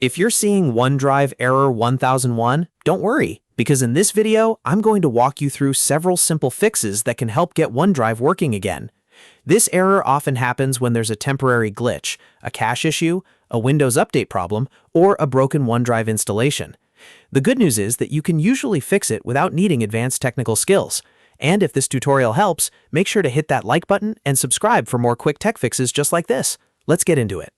If you're seeing OneDrive Error 1001, don't worry, because in this video, I'm going to walk you through several simple fixes that can help get OneDrive working again. This error often happens when there's a temporary glitch, a cache issue, a Windows Update problem, or a broken OneDrive installation. The good news is that you can usually fix it without needing advanced technical skills. And if this tutorial helps, make sure to hit that like button and subscribe for more quick tech fixes just like this. Let's get into it.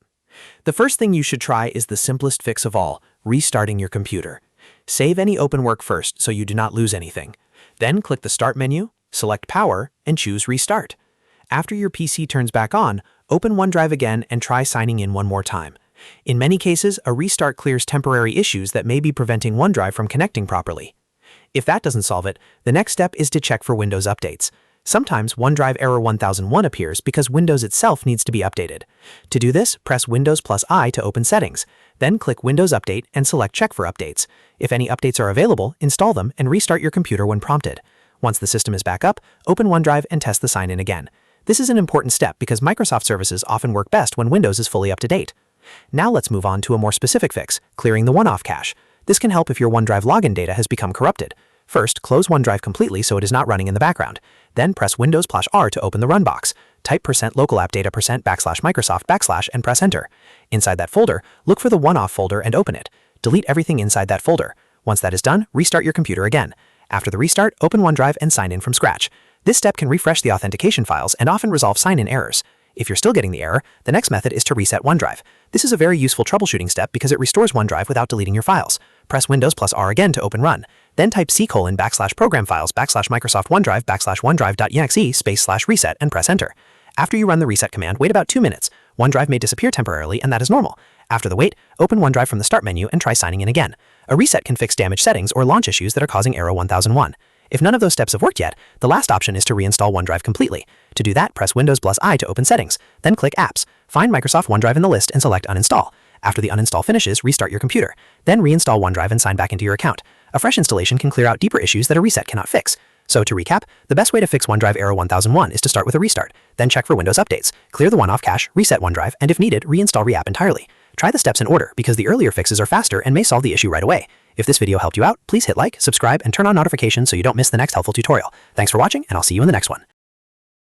The first thing you should try is the simplest fix of all, restarting your computer. Save any open work first so you do not lose anything. Then click the Start menu, select Power, and choose Restart. After your PC turns back on, open OneDrive again and try signing in one more time. In many cases, a restart clears temporary issues that may be preventing OneDrive from connecting properly. If that doesn't solve it, the next step is to check for Windows updates. Sometimes OneDrive Error 1001 appears because Windows itself needs to be updated. To do this, press Windows plus I to open Settings. Then click Windows Update and select Check for Updates. If any updates are available, install them and restart your computer when prompted. Once the system is back up, open OneDrive and test the sign-in again. This is an important step because Microsoft services often work best when Windows is fully up to date. Now let's move on to a more specific fix, clearing the OneAuth cache. This can help if your OneDrive login data has become corrupted. First, close OneDrive completely so it is not running in the background. Then press Windows plus R to open the Run box. Type %localappdata %\Microsoft / and press Enter. Inside that folder, look for the OneAuth folder and open it. Delete everything inside that folder. Once that is done, restart your computer again. After the restart, open OneDrive and sign in from scratch. This step can refresh the authentication files and often resolve sign-in errors. If you're still getting the error, the next method is to reset OneDrive. This is a very useful troubleshooting step because it restores OneDrive without deleting your files. Press Windows plus R again to open Run. Then type /program files /Microsoft OneDrive /OneDrive.exe /reset and press Enter. After you run the reset command, wait about 2 minutes. OneDrive may disappear temporarily, and that is normal. After the wait, open OneDrive from the Start menu and try signing in again. A reset can fix damaged settings or launch issues that are causing Error 1001. If none of those steps have worked yet, the last option is to reinstall OneDrive completely. To do that, press Windows plus I to open Settings. Then click Apps. Find Microsoft OneDrive in the list and select Uninstall. After the uninstall finishes, restart your computer. Then reinstall OneDrive and sign back into your account. A fresh installation can clear out deeper issues that a reset cannot fix. So to recap, the best way to fix OneDrive Error 1001 is to start with a restart. Then check for Windows updates. Clear the OneAuth cache, reset OneDrive, and if needed, reinstall Reapp entirely. Try the steps in order because the earlier fixes are faster and may solve the issue right away. If this video helped you out, please hit like, subscribe, and turn on notifications so you don't miss the next helpful tutorial. Thanks for watching, and I'll see you in the next one.